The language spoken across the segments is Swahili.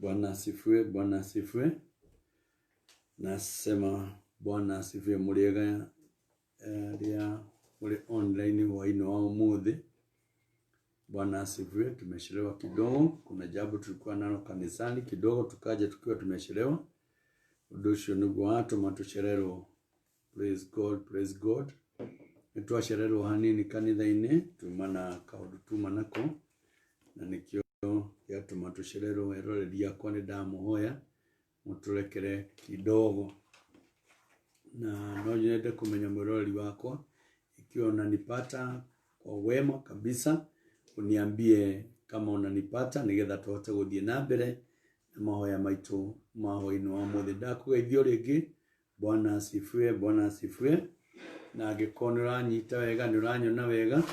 Bwana asifiwe, Bwana asifiwe. Nasema Bwana asifiwe muliega ria muli online waini wa umuthi. Bwana asifiwe. Tumechelewa kidogo, kuna jambo tulikuwa nalo kanisani kidogo tukaja tukiwa tumechelewa. Udosho nugu watu matucherero. Praise God, praise God. Nituwa sherero hanini kanitha-ini tumana kaudu tumanako na nikio ya tumatusherero eroreria kwa nidamuhoya muturekere kidogo na no nyende kumenya mwirori wako ikiwa unanipata kwa wema kabisa uniambie kama unanipata nigetha tuhote guthie na mbere na mahoya maitu mahoya-ini wa muthi ndakugeithio ringi. Bwana asifiwe, Bwana asifiwe. Na angĩkorwo nĩũranyita wega nĩũranyona wega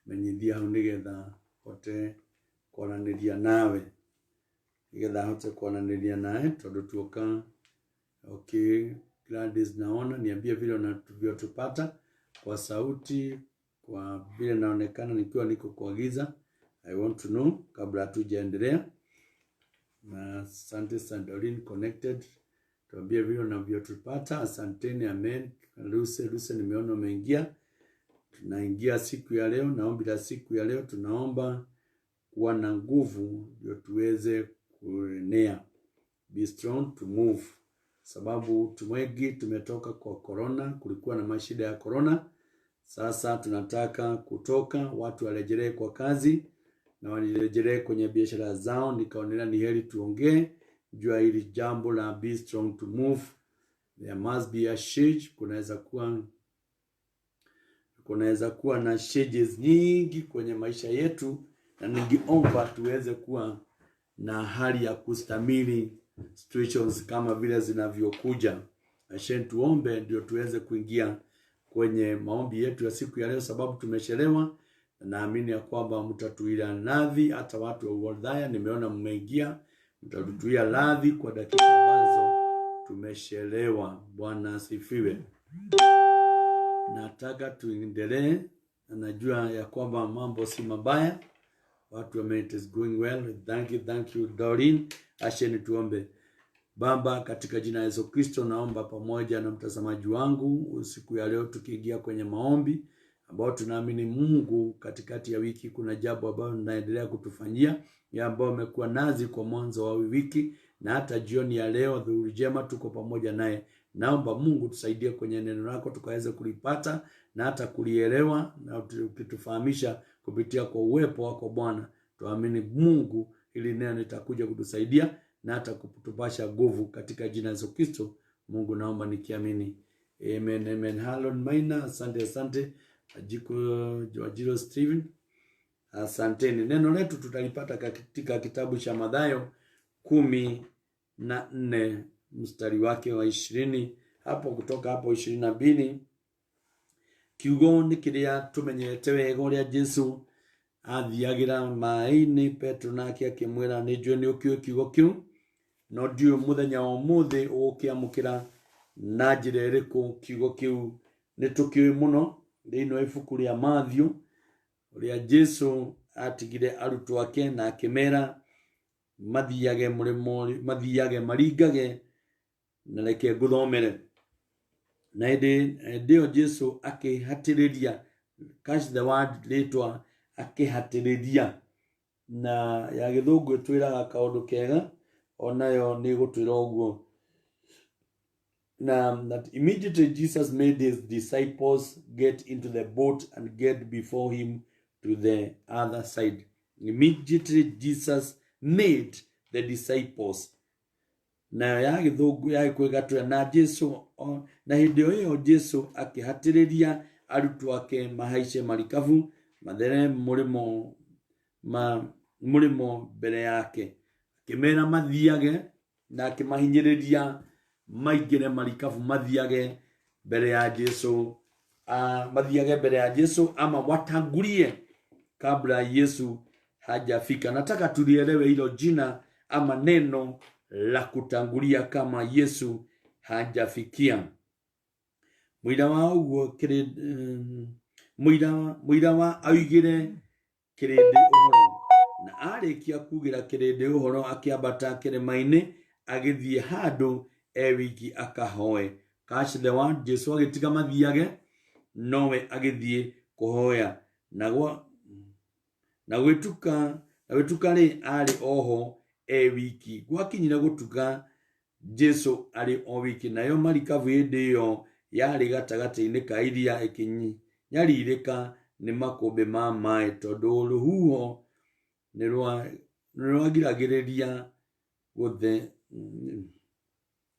menyithia hau nigetha hote kwananĩria nawe tondu tuoka. Okay, Gladys naona niambia vile unavyotupata kwa sauti, kwa vile naonekana nikiwa niko kwa giza. I want to know kabla tujaendelea. Na asante Sandalin connected. Tuambie vile unavyotupata. Asanteni, amen. Luce nimeona umeingia. Tunaingia siku ya leo, naombi la siku ya leo tunaomba kuwa na nguvu ndio tuweze kuenea. Be strong to move. Sababu tumwengi tumetoka kwa corona, kulikuwa na mashida ya corona. Sasa tunataka kutoka, watu warejelee kwa kazi na warejelee kwenye biashara zao. Nikaonelea ni heri tuongee jua hili jambo la be strong to move. There must be a change. Kunaweza kuwa na changes nyingi kwenye maisha yetu, na ningeomba tuweze kuwa na hali ya kustamili situations kama vile zinavyokuja. Ashen tuombe ndio tuweze kuingia kwenye maombi yetu ya siku ya leo, sababu tumechelewa. Naamini ya kwamba mtatuia radhi, hata watu wa Uodhaya nimeona mmeingia, mtatuia radhi kwa dakika ambazo tumechelewa. Bwana asifiwe. Nataka tuendelee. Najua ya kwamba mambo si mabaya. Watu wa it is going well. Thank you Doreen. Asheni tuombe. Baba, katika jina la Yesu Kristo naomba pamoja na mtazamaji wangu usiku ya leo tukiingia kwenye maombi ambao tunaamini Mungu katikati ya wiki kuna jambo ambalo linaendelea kutufanyia, ya ambao umekuwa nazi kwa mwanzo wa wiki na hata jioni ya leo dhuhuri njema tuko pamoja naye. Naomba Mungu tusaidie kwenye neno lako tukaweze kulipata na hata kulielewa, na ukitufahamisha kupitia kwa uwepo wako Bwana. Tuamini Mungu ili neno litakuja kutusaidia na hata kutupasha nguvu katika jina la Yesu Kristo. Mungu naomba nikiamini. Amen, amen. Hallon Maina, asante. Wajiro Steven, asanteni. Neno letu tutalipata katika kitabu cha Mathayo 14 mstari wake wa 20 hapo, kutoka hapo 22. Kiugo ni kiria tumenyete wega uria Jesu athiagira mai-ini. Petro nake akimwira nijue ni ukio kiugo kiu, no ndiu muthenya wa umuthi ukiamukira na njira iriku kiugo kiu ni tukioi muno thiini wa ibuku ria Matthew uria Jesu atigire arutwo ake na akimera mathiage maringage na reke nguthomere. Na ndio Jesu akihatiriria, catch the word litwa akihatiriria, na ya githungu twiraga kaundu kega onayo ni gutwira uguo. Now that immediately Jesus made his disciples get into the boat and get before him to the other side. Immediately Jesus made the disciples. Na ya githungu ya kwegatwa na Jesu, na hindi iyo Jesu akihatiriria arutwo ake mahaice marikabu mathere murimo mbere yake, akimera mathiage na akimahinyiriria maingire marikabu mathiage mbere ya Jesu, ama watangulie kabla Yesu hajafika. Nataka tulielewe hilo jina ama neno la kutangulia kama Yesu hajafikia. Mwira wa uguo mwira wa augire kirindi uhoro na arĩkia kugira kĩrĩndĩ ũhoro akĩambata kĩrĩma-inĩ agĩthiĩ handũ wiki akahoe. Catch the word. Jesu agĩtiga mathiage nowe agĩthiĩ kũhoya na gwĩtuka rĩ arĩ oho wiki. Gwakinyire gũtuka Jesu arĩ o wiki, nayo marikabu hĩndĩ ĩyo yarĩ gatagatĩ-inĩ ka iria ĩkĩnyarirĩka nĩ makũmbĩ ma maĩ, tondũ rũhuho nĩ rwagiragĩrĩria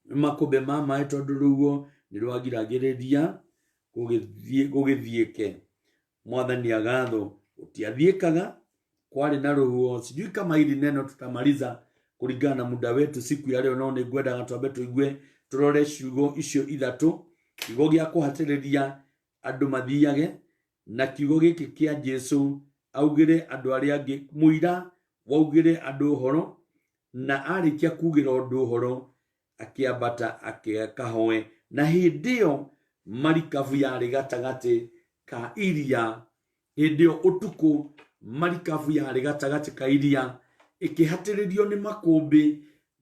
makũmbĩ ma maĩ, tondũ rũhuho nĩ rwagiragĩrĩria gũgĩthiĩke. Mwathani agathwo. Gũtiathiĩkaga, kwarĩ na rũhuho. Sijui kama hili neno tutamaliza kulingana na muda wetu siku ya leo, no nĩngwendaga twambe tũigue tũrore ciugo icio ithatũ. Kiugo gĩa kũhatĩrĩria andũ mathiage, na kiugo gĩkĩ kĩa Jesu augĩre andũ arĩa angĩ, mũira waugĩre andũ ũhoro, na arĩkia kugĩra andũ ũhoro akĩambata akahoe. Na hĩndĩ ĩyo marikabu yarĩ gatagatĩ ka iria, hĩndĩ ĩyo ũtukũ marikabu yarĩ gatagatĩ ka iria ĩkĩhatĩrĩrio nĩ makũmbĩ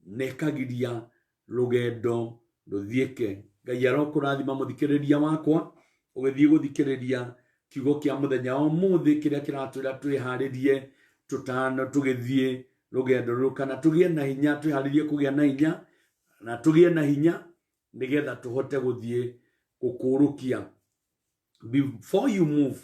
na ĩkagiria rũgendo rũthiĩke. Ngai arokũrathima mũthikĩrĩria wakwa ũgĩthiĩ gũthikĩrĩria kiugo kĩa mũthenya wa ũmũthĩ kĩrĩa kĩratwĩra twĩharĩrie tũgĩthiĩ rũgendo rũrũ, kana tũgĩe na hinya, twĩharĩrie kũgĩa na hinya na tũgĩe na hinya nĩgetha tũhote gũthiĩ gũkũrũkia. Before you move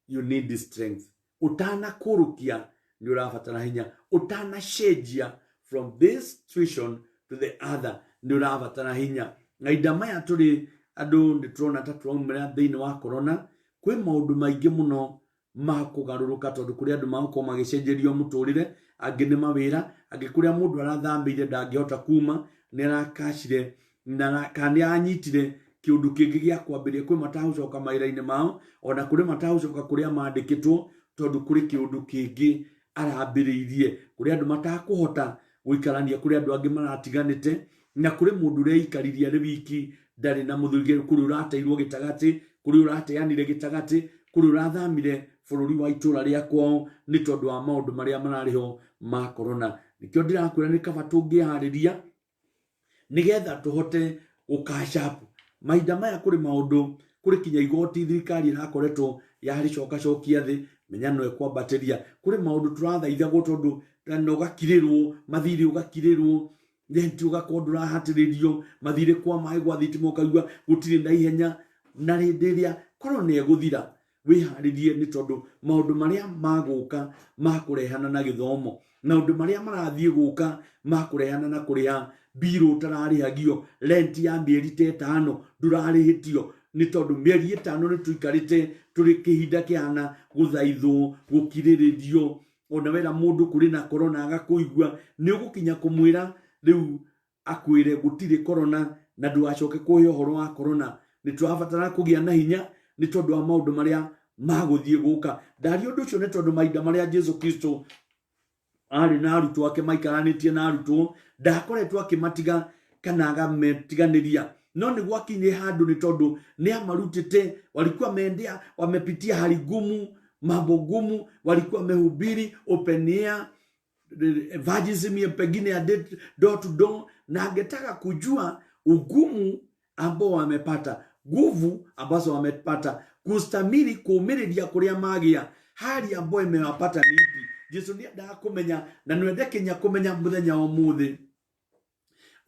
you need strength. Utanakũrũkia nĩ ũrabatara hinya. Utanacenjia from this situation to the other nĩ ũrabatara hinya. Na ihinda maya tũrĩ andũ nĩ tũrona ta tũraumĩra thĩinĩ wa corona, kwĩ maũndũ maingĩ mũno ma kũgarũrũka, tondũ kũrĩ andũ magũkorwo magĩcenjerio mũtũrĩre, angĩ nĩ mawĩra, angĩ kũrĩa mũndũ arathamĩire ndangĩhota kuma, nĩ arakacire na kana nĩ anyitire kĩũndũ kĩngĩ gĩa kwambĩrĩria. Kwĩ matagũcoka mawĩra-inĩ mao, ona kũrĩ matagũcoka kũrĩa mandĩkĩtwo, tondũ kũrĩ kĩũndũ kĩngĩ arambĩrĩirie. Kũrĩ andũ matakũhota gũikarania, kũrĩ andũ angĩ maratiganĩte, na kũrĩ mũndũ ũreikaririe arĩ wiki, ndarĩ na mũthuri. Kũrĩ ũrateirwo gĩtagatĩ, kũrĩ ũrateanire gĩtagatĩ, kũrĩ ũrathamire bũrũri wa itũra rĩa kwao nĩ tondũ wa maũndũ marĩa mararĩho ma corona. Nĩkĩo ndĩrakwĩra nĩ kaba tũngĩharĩria nĩgetha tũhote gũkacapu. Mahinda maya kũrĩ maũndũ, kũrĩ kinya igoti thirikari ĩrakoretwo yarĩcokacokia thĩ, menya no ĩkwambatĩria. Kũrĩ maũndũ tũrathaithagwo, tondũ na ũgakirĩrwo mathirĩ, ũgakirĩrwo renti, ũgakorwo ndũrahatĩrĩrio mathirĩ kwa maĩ, gwa thitima ũkaigua gũtirĩ na ihenya. Na hĩndĩ ĩrĩa corona ĩgũthira, wĩharĩrie, nĩ tondũ maũndũ marĩa magũka makũrehana na gĩthomo, maũndũ marĩa marathiĩ gũka makũrehana na kũrĩha mbirũ ũtararĩhagio, renti ya mĩeri ta 5 ndũrarĩhĩtio, nĩ tondũ mĩeri 5 nĩ tũikarĩte tũrĩ kĩhinda kĩhana gũthaithwo, gũkirĩrĩrio. Ona wera mũndũ kũrĩ na corona agakũigua, nĩ ũgũkinya kũmwĩra rĩu akwĩre gũtirĩ corona na ndũgacoke kũhe ũhoro wa corona. Nĩ tũrabatara kũgĩa na hinya nĩ tondũ wa maũndũ marĩa magũthiĩ gũka. Ndaria ũndũ ũcio nĩ tondũ mahinda marĩa Jesu Kristo arĩ na arutwo ake, maikaranĩtie na arutwo, ndakoretwo akĩmatiga kana agametiganĩria, no nĩ gwakinyire handũ, nĩ tondũ nĩ amarutĩte. Walikuwa wamepitia hali ngumu, mambo ngumu, walikuwa wamehubiri open air evangelism pengine ya door to door, na angetaka kujua ugumu ambao wamepata, nguvu ambazo wamepata, kustamili kuumĩrĩria kũrĩa magĩa, hali ambayo imewapata ni ipi. Jesu nĩ endaga kũmenya, na nĩ endekenya kũmenya mũthenya wa ũmũthĩ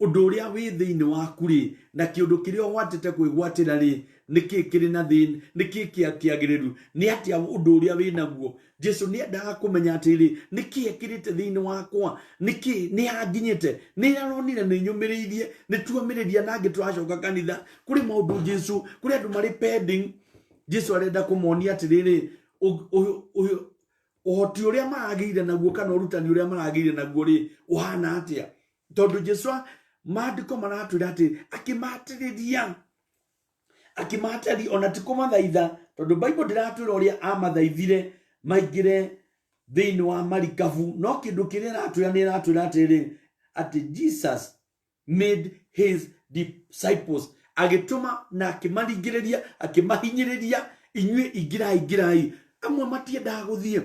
ũndũ ũrĩa wĩ thĩinĩ waku rĩ, na kĩũndũ kĩrĩa ũgwatĩte kwĩgwatĩra rĩ, nĩkĩ kĩrĩ na thĩna, nĩkĩ kĩagĩrĩru, nĩ atĩa ũndũ ũrĩa wĩ naguo. Jesu nĩ endaga kũmenya atĩrĩ, nĩkĩ ekĩrĩte thĩinĩ wakwa, nĩkĩ nĩ anginyĩte, nĩ aronire nĩ nyũmĩrĩirie, nĩ tuomĩrĩria na angĩ tũracoka kanitha. Kũrĩ maũndũ Jesu, kũrĩ andũ marĩ pending, Jesu arenda kũmonia atĩrĩrĩ, ũhoti ũrĩa maragĩire naguo, kana ũrutani ũrĩa maragĩire naguo rĩ, ũhana atĩa. Tondũ Jesu maandĩko maratwĩra atĩ akĩmahatĩrĩria, ona ti kũmathaitha, tondũ Bible ndĩratwĩra ũrĩa amathaithire maingĩre thĩinĩ wa marikabu, no kĩndũ kĩrĩa ĩratwĩra nĩ ĩratwĩra atĩrĩ, atĩ Jesus made his disciples, agĩtũma na akĩmaringĩrĩria, akĩmahinyĩrĩria, inyuĩ ingĩrai. Amwe matiendaga gũthiĩ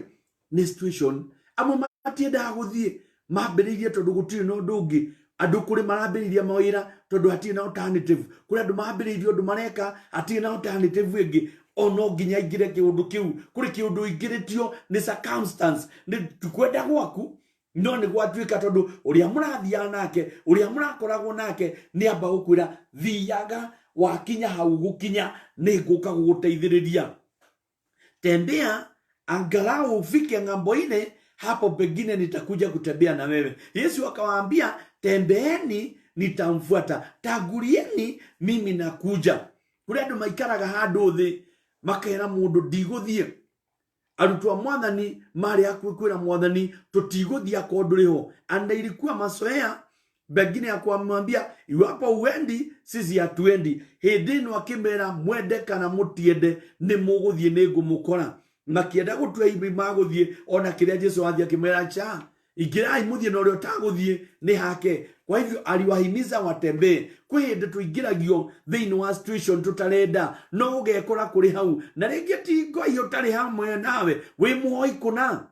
nĩ situation, amwe atienda guthie mambiririe tondu gutiri no ndungi andu kuri marambiriria mawira tondu atiri na alternative kuri andu mambiririe undu mareka atiri na alternative ingi ono nginya ingire kiundu kiu kuri kiundu ingiritio ni circumstance ni tukwenda gwaku no ni gwatuika tondu uria murathia nake uria murakoragwo nake ni amba gukwira thiaga wakinya hau gukinya ni nguka guguteithiriria tembea angalau ufike ng'ambo ile hapo pengine nitakuja kutembea na wewe. Yesu akawaambia tembeeni nitamfuata, tagurieni mimi nakuja. Kuri andu maikaraga handu thi makera mundu ndiguthie arutwa mwathani mari akwira mwathani tutiguthia konduriho anda ilikuwa masoea begine ya kuamwambia iwapo uendi sisi hatuendi hedino akimera mwende kana mutiende ni muguthie ni ngumukora makienda gutwa ibi maguthie ona kiria Jesu athia kimera cha igirai muthie no rio taguthie ni hake. Kwa hivyo aliwahimiza watembee. Kwende tuingiragio thiini wa situation tutarenda no ugekora kuri hau na ringi ti Ngai utari hamwe nawe we muhoi kuna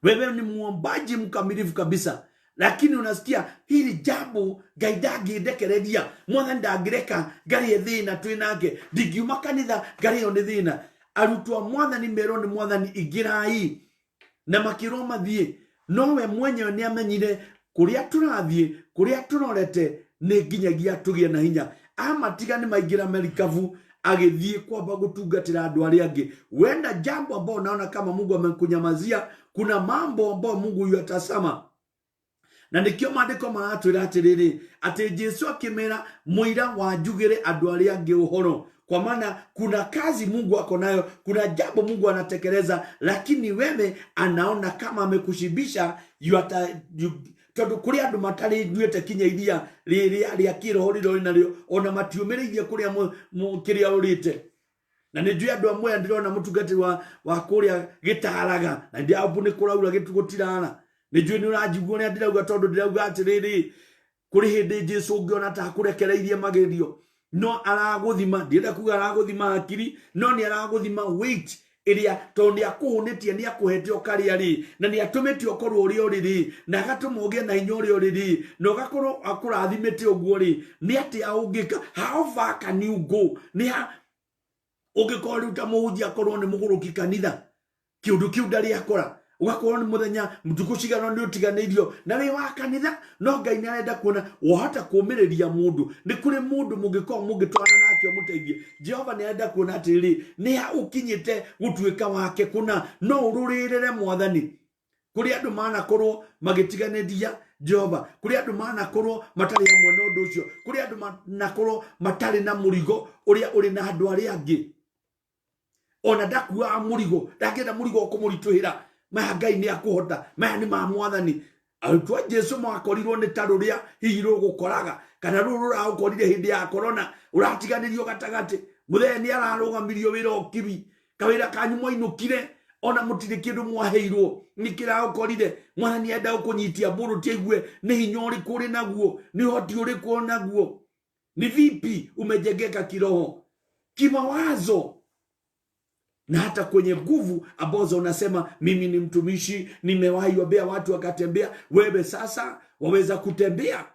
wewe ni muombaji mkamilifu kabisa lakini unasikia hili jambo Ngai ndangindekereria mwana ndangireka ngari thina twinake ndingiuma kanitha ngari yo ni thina arutwa mwathani mero ni mwathani igirai na makiroma thie nowe mwenyewe ni amenyire kuria turathie kuria turorete ni nginyagia tugie na hinya amatiga ni maigira merikavu agithie kwamba gutungatira andu aria angi wenda jambo ambao unaona kama Mungu amekunyamazia kuna mambo ambao Mungu yuatasama na nikio maandiko maratwira atiriri ati Jesu akimera muira wanjugire andu aria angi uhoro kwa maana kuna kazi Mungu ako nayo kuna jambo Mungu anatekeleza lakini wewe anaona kama amekushibisha tondu kuria andu matari nduete kinya iria ria kiroho riro nario ona matiumirithie kuria kiria urite na ni ndio andu amwe ndirona mutungati wa kuria gitaraga na ndia abu ni kuraura gitugutirana ni ndio ni urajigwo ni ndirauga tondu ndirauga atiriri kuri hindi Jesu ungiona ta kurekereirie magerio no araguthima ndienda kuga araguthima hakiri no ni araguthima weight iria tondi akuhunitie ni akuhete okaria ri na ni atumite okorwo uri oriri na agatuma ugie na hinya uri oriri no gakorwo akurathimite uguo ri ni ati aungika how far can you go ni ha ugikorwo uta muhunjia korwo ni muguruki kanitha kiundu kiu ndari akora ugakorwo ni muthenya mtuku cigano ni utiganirio na ri wa kanitha no Ngai ni arenda kuona wahota kumiriria mundu ni kuri mundu mungiko mungitwana nake muteithie Jehova ni arenda kuona atiri ni ha ukinyite gutuika wake kuna no ururirire mwathani kuri andu mana korwo magitiganiria Jehova kuri andu mana korwo matari hamwe no ndu ucio kuri andu mana korwo matari na murigo uria uri na andu aria angi ona ndakua murigo ndakenda murigo kumurituhira maya Ngai ni akuhota maya ni ma mwathani arutwa Jesu makorirwo ni taruria hiro gukoraga kana rurura ukorire hindi ya corona uratiganirio gatagati mutheni ararugamirio wira okibi kawira kanyu mwainukire ona mutire kindu mwaheirwo nikira ukorire mwathani enda ukunyitia mburu tiegue ni hinyori kuri naguo ni hoti uri ku naguo ni vipi umejengeka kiroho kimawazo na hata kwenye nguvu ambazo unasema mimi ni mtumishi nimewahi wabea watu wakatembea wewe sasa waweza kutembea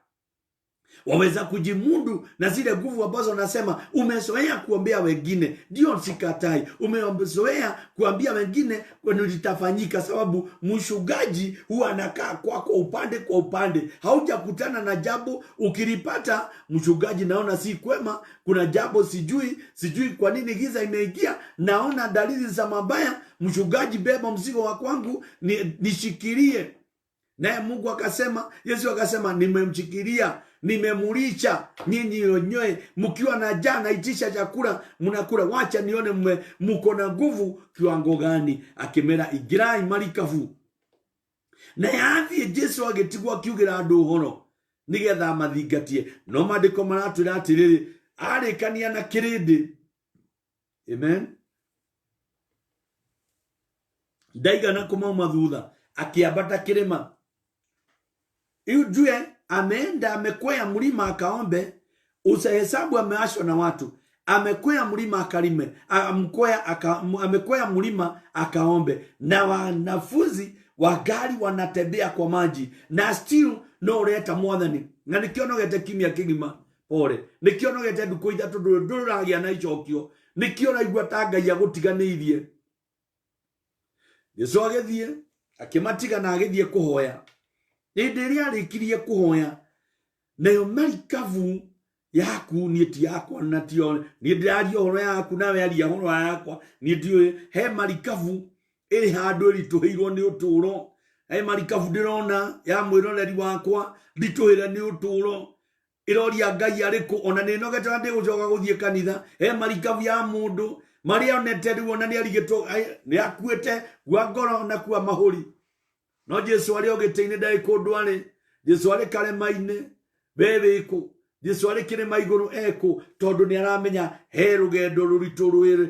waweza kujimundu na zile nguvu ambazo unasema umezoea kuombea wengine ndio sikatai umezoea kuambia wengine kwani litafanyika sababu mshugaji huwa anakaa kwako upande kwa upande haujakutana na jambo ukilipata mshugaji naona si kwema kuna jambo sijui kwa nini giza imeingia naona dalili za mabaya mshugaji beba mzigo wa kwangu nishikilie naye Mungu akasema Yesu akasema nimemchikilia nimemulisha nyinyi wenyewe mkiwa na jana itisha chakula mnakula wacha nione mko na nguvu kiwango gani akimera igirai marikavu na yathi Jesu agetigwa kiugira andu horo nigetha mathingatie no mandiko maratwira atiriri arikania na kirindi amen ndaigana kumauma thutha akiambata kirima ujue ameenda amekwea mlima akaombe usahesabu ameashwa na watu amekwea mlima akalime amekwea mlima akaombe na wanafunzi Wagari wanatembea kwa maji na still no ureta mwathani. Na nikionogete kimia kigima pole. Nikionogete nduko ithatu nduragia na icokio. Nikiona igua ta Ngai agutiganirie. Yesu agithie akimatiga na agithie kuhoya. Hindi ria arikirie kuhoya nayo marikavu yaku ni ti yakwa na tio ni ndiraria horo yaku nawe aria horo yakwa ni ndiwe he marikavu iri handu rituhirwo ni uturo he marikavu ndirona ya mwiroreri wakwa rituhire ni uturo iroria Ngai ariku ona ni nogete ndi gucoka guthie kanitha he marikavu ya mundu maria onete ri ona ni arigitwo ni akuete gwa ngoro na kwa mahuri no Jesu ari ogiteine ndai kundu ari Jesu ari karema-ine bebeko Jesu ari kirema iguru eko tondu ni aramenya he rugendo ruritu rwiri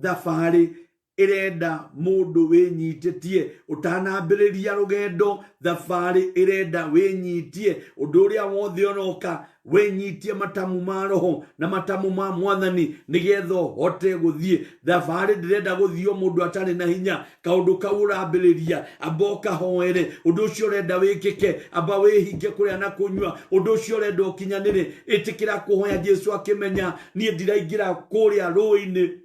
thabari irenda mundu winyitetie utanambiriria rugendo thabari irenda winyitie undu uria wothe onoka winyitie matamu ma roho na matamu ma mwathani nigetho hote guthie thabari ndirenda guthio mundu atari na hinya kaundu kaurambiriria aboka hoere undu ucio renda wikike aba wihinge kuria na kunywa undu ucio renda ukinyanire itikira kuhoya Jesu akimenya nie ndiraingira kuria ruini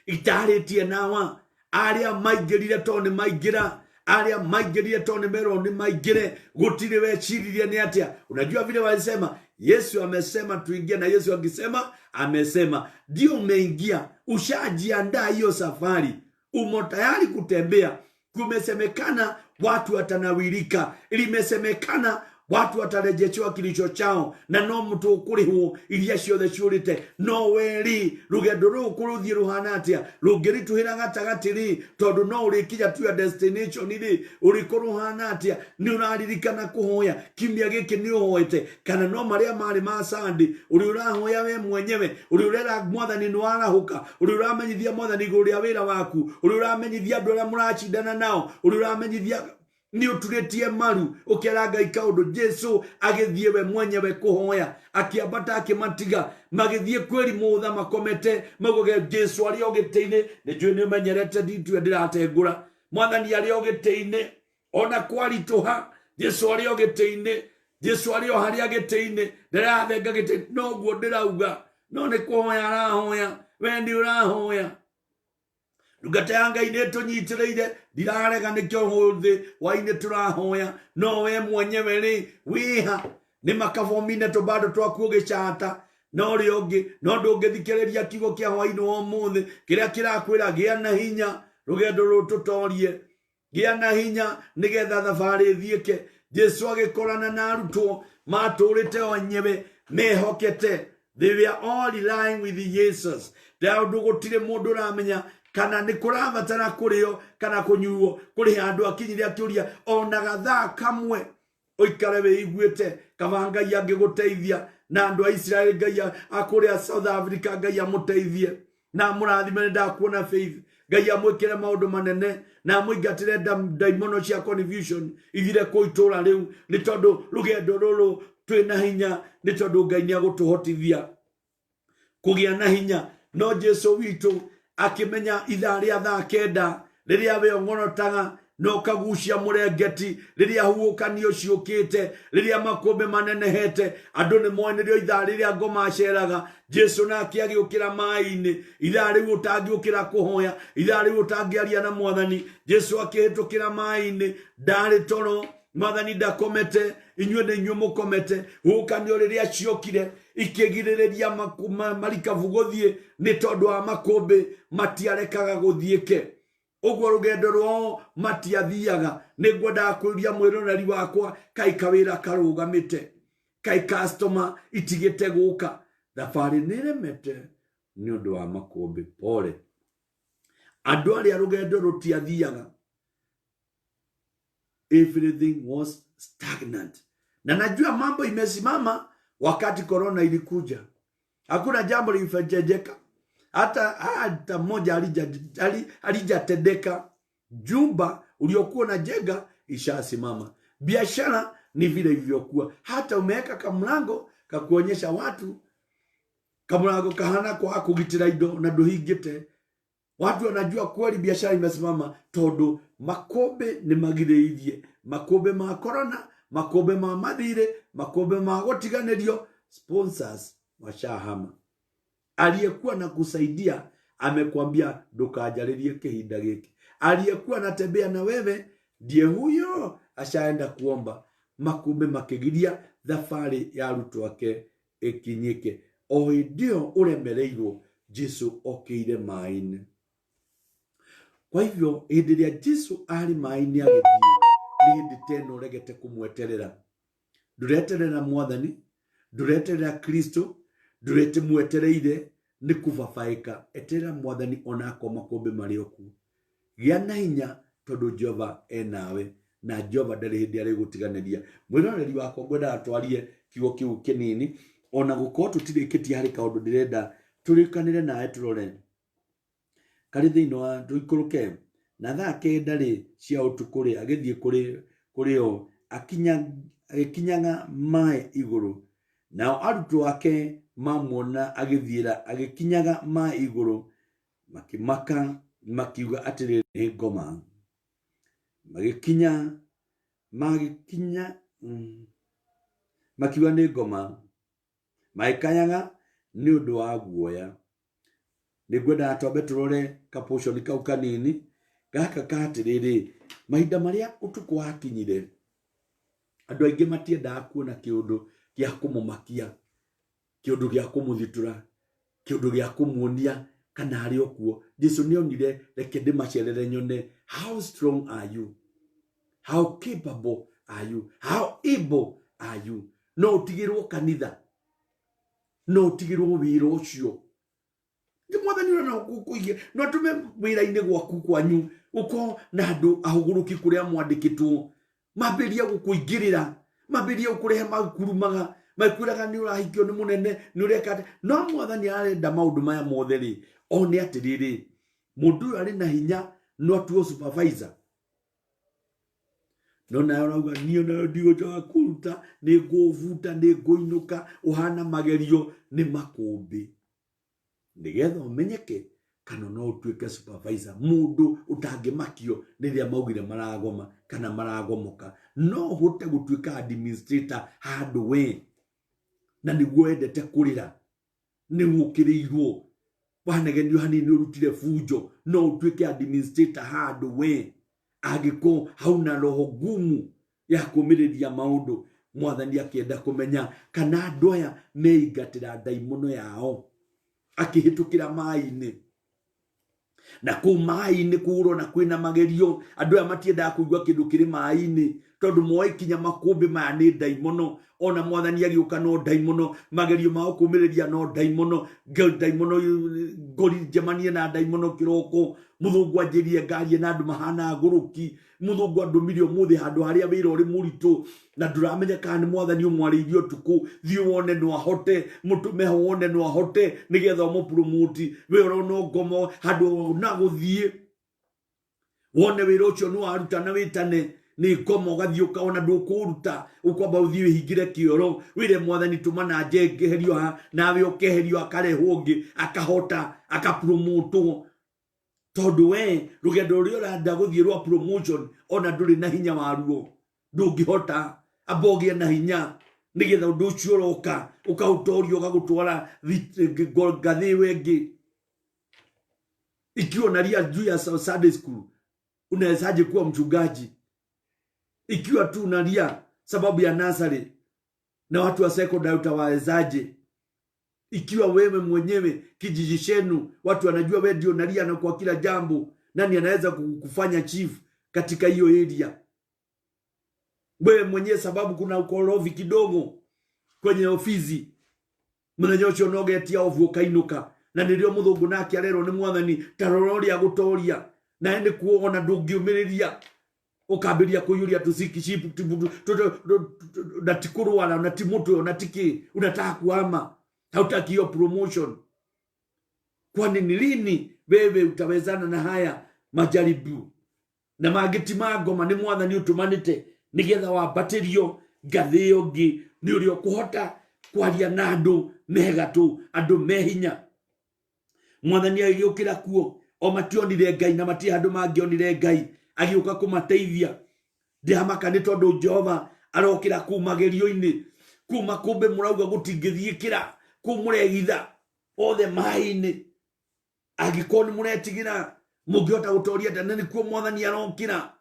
itaritie nawa aria maigirire to ni maigira aria maigirire to ni mero ni maigire gutire wechiririe ni atia. Unajua vile walisema Yesu amesema tuingie na Yesu akisema amesema ndio umeingia ushajiandaa hiyo safari umo tayari kutembea. Kumesemekana watu watanawirika, ilimesemekana watu watarejeshwa kilicho chao na no mtu ukuri huo iria ciothe ciurite no weri rugendo ruku ruthie ruhana atia rungirituhira gatagatiri tondu no urikija tu ya destination iri uriku ruhana atia ni uraririkana kuhoya kimia giki ni uhoete kana no maria mari ma sandi uri urahoya we mwenyewe uri urera mwathani ni warahuka uri uramenyithia mwathani iguru ria wira waku uri uramenyithia andu aria murachindana nao uri uramenyithia ni uturetie maru ukiraga ikaundo Jesu agithie we mwenyewe kuhoya akiambata akimatiga magithie kweri mutha makomete magoge Jesu ari ogiteine ni jwe ni menyerete nditu ndiratengura mwathani ari ogiteine ona kwarituha Jesu ari ogiteine Jesu ari o hari agiteine ndirathenga giteine no guo ndirauga no ni kuhoya arahoya we ndi urahoya Ndungata ya Ngai nitunyitireire ndirarega nikyo huthi waine turahoya no we mwenyewe ri wiha ni makavomine to bado twaku gicata no ri ungi no ndungithikiriria kigo kia hwaini wo muthi kiria kirakwira gia na hinya rugendo rututorie gia na hinya nigetha thabari thieke. Jesu agikorana na arutwo maturite onyewe mehokete they were all relying with Jesus. Dao ndugutire mundu ramenya kana ni kuravatara kurio kana kunyuo kuri andu akinyire akiuria ona gatha kamwe oikare we iguete kavanga yange guteithia na andu a Israeli Ngai akuria South Africa Ngai amuteithie na murathime ndakuona faith Ngai amwikire maundu manene na muigatire daimono cia confusion igire kuitura riu ni tondu rugendo ruru twina hinya ni tondu Ngai ni agutuhotithia kugia na hinya. No Jesu witu akimenya idharia thaa kenda riria we ongonotaga no kagucia murengeti riria huukanio ciukite riria makombe manenehete andu ni moinirio ithaa riria ngoma aceraga Jesu na akiagiukira mai-ini ithaa riu utangiukira kuhoya ithaa riu utangiaria na mwathani Jesu akihitukira mai-ini ndari toro mwathani ndakomete inywe ni inywe mukomete huukanio riria ciokire ikigiriria marikavu guthie ni tondu wa makombe matiarekaga guthieke uguo rugendo rwao matiathiaga. Ningwenda kwiria mwiroreri wakwa kai kawira karugamite kai customer itigite guka thabari niremete ni undu wa makombe pole andu aria rugendo rutiathiaga everything was stagnant. Na najua mambo imesimama wakati corona ilikuja. Hakuna jambo lilifanyika. Hata moja alijatendeka. Jumba uliokuwa na jenga ishasimama. Biashara ni vile ilivyokuwa. Hata umeweka kamlango kakuonyesha watu kamlango kahana kwa kugitira indo na nduhingite Watu wanajua kweli biashara imesimama tondu makombe ni magiriirie, makombe ma corona, makombe ma mathire, makombe ma gotiganerio, sponsors washahama. Aliyekuwa na kusaidia amekwambia ndukajaririe kihinda giki. Aliyekuwa anatembea na wewe ndiye huyo ashaenda kuomba. Makombe makigiria thabarĩ ya arutwo ake ikinyike. O ndio uremereirwo Jesu okĩire maĩ-inĩ. Kwa hivyo hĩndĩ ĩrĩa Jesu ari maĩ-inĩ agĩthiĩ, nĩ hĩndĩ teno ũregete kũmweterera. Ndũreterera Mwathani, ndũreterera Kristo, ndũrete mwetereire nĩ kũbabaĩka. Eterera Mwathani onako makombe marĩ okuo. Gĩa na hinya tondũ Jehova enawe, na Jehova ndarĩ hĩndĩ arĩgũtiganĩria. Mwĩroreri wakwa ngwenda atwarie kiugo kĩu kĩnini, ona gũkorwo tũtirĩkĩtie harĩ kaũndũ ndĩrenda tũrĩkanĩre nawe tũrore. Karĩ thĩinĩ wa tũikũrũke na thaa kenda rĩ cia ũtukũ rĩ agĩthiĩ kũrĩ o agĩkinyaga maĩ igũrũ. Nao arutwo ake mamuona agĩthiĩra agĩkinyaga maĩ igũrũ, makĩmaka makiuga atĩrĩrĩ nĩ ngoma. Makiuga nĩ ngoma, magĩkanyaga nĩ ũndũ wa guoya. Nĩngwenda twambe tũrore kaportion kau kanini gaka katĩrĩrĩ. Mahinda marĩa ũtukũ wakinyire, andũ aingĩ matiendaga kuona kĩũndũ gĩa kũmũmakia, kĩũndũ gĩa kũmũthitũra, kĩũndũ gĩa kũmuonia kana arĩ okuo. Jesu nĩonire reke ndĩmacerere nyone how strong are you, how capable are you, how able are you. No ũtigĩrwo kanitha, no ũtigĩrwo wĩra ũcio. Mwathani ũrona ũkũiye no atume wĩra-inĩ gwaku kwanyu ũko na andũ ahũgũrũki kũrĩa mwandĩkĩtwo, mambĩrĩria gũkũingĩrĩra, mambĩrĩria gũkũrehe makurumaga, makwĩraga nĩ ũrahikio nĩ mũnene, nĩ ũreka. No Mwathani arenda maũndũ maya mothe rĩ, one atĩrĩrĩ mũndũ ũyũ arĩ na hinya no atuo supervisor. No nayo rauga niĩ nayo ndigũcoka kũruta, nĩ ngũbuta, nĩ ngũinũka, ũhana magerio nĩ makũmbĩ. Nĩgetha ũmenyeke kana no ũtuĩke supervisor, mũndũ ũtangĩmakio rĩrĩa maugire maragoma kana maragomoka. No ũhote gũtuĩka administrator handũ we, na nĩguo wendete kũrĩra, nĩ ũkĩrĩirwo wanegenio hanini ũrutire bunjo. No ũtuĩke administrator handũ we, angĩkorwo hauna roho ngumu ya kũmĩrĩria maũndũ. Mwathani akĩenda kũmenya kana andũ aya meingatĩra ndaimono yao akĩhĩtũkĩra maĩ-inĩ. Na kũu maĩ-inĩ kũrona kwĩna magerio, andũ aya matiendaga kũigua kĩndũ kĩrĩ maĩ-inĩ tondũ moĩ kinya makũmbĩ maya nĩ ndaimono. Ona Mwathani agĩũka no ndaimono, magerio mao kũmĩrĩria no ndaimono, ndaimono ngori njemanie na ndaimono kĩroko, mũthũngũ anjĩrie ngarie na andũ mahana ngũrũki, mũthũngũ andũmire ũmũthĩ handũ harĩa wĩra ũrĩ mũritũ na ndũramenya kana nĩ Mwathani ũmwarĩirie ũtukũ. Thiĩ wone no ahote, mũtũme ho wone no ahote, nĩgetha ũmũpromote. We ũrona ngomo handũ na gũthiĩ wone wĩra ũcio nĩ waruta na wĩtane, nĩ ngoma ũgathiĩ ũkaona ndũkũruta, ũkwamba ũthiĩ wĩhingĩre kĩoro wĩre Mwathani tũma na njeherio ha, nawe ũkeherio akarehwo ũngĩ akahota akapromotwo. Tondũ we rũgendo rũrĩa ũrenda gũthiĩ rwa promotion ona ndũrĩ na hinya waruo, ndũngĩhota. Amba ũgĩe na hinya nĩgetha ũndũ ũcio ũroka ũkaũtorio ũgagũtwara ngathĩ ĩyo ĩngĩ. Ikiwa unalia juu ya Sunday school, unawezaje kuwa mchungaji? Ikiwa tu unalia sababu ya nursery na watu wa secondary, utawawezaje? Ikiwa wewe mwenyewe kijiji chenu watu wanajua wewe ndio unalia na kwa kila jambo, nani anaweza kufanya chief katika hiyo area? Wewe mwenyewe sababu kuna ukorofi kidogo kwenye ofisi, mnanyosha nogetia ovu kainuka, na nĩrĩo mũthũngũ nake arerwo nĩ Mwathani tarororia gũtoria na ende kuona ndũngĩũmĩrĩria, ũkambĩria kũiyũria tusikishipu na tikurwala na timoto na tiki unataka kuhama, hautaki hiyo promotion. Kwani ni lini wewe utawezana na haya majaribu na magĩti ngoma? Nĩ Mwathani ũtũmanĩte nĩgetha wambatĩrio ngathĩ ĩyo ĩngĩ, nĩ ũrĩa ũkũhota kwaria na andũ megatũ, andũ mehinya. Mwathani agĩũkĩra kuo o mationire Ngai na mati handu mangionire Ngai agiuka kumateithia. Ndihamaka ni tondu Jehova arokira kuma gerio-ini, kuma kumbe murauga gutingithiikira kumuregitha othe mai-ini. Agikoni muretigira mungihota gutoria ndani kuo mwathani arokira.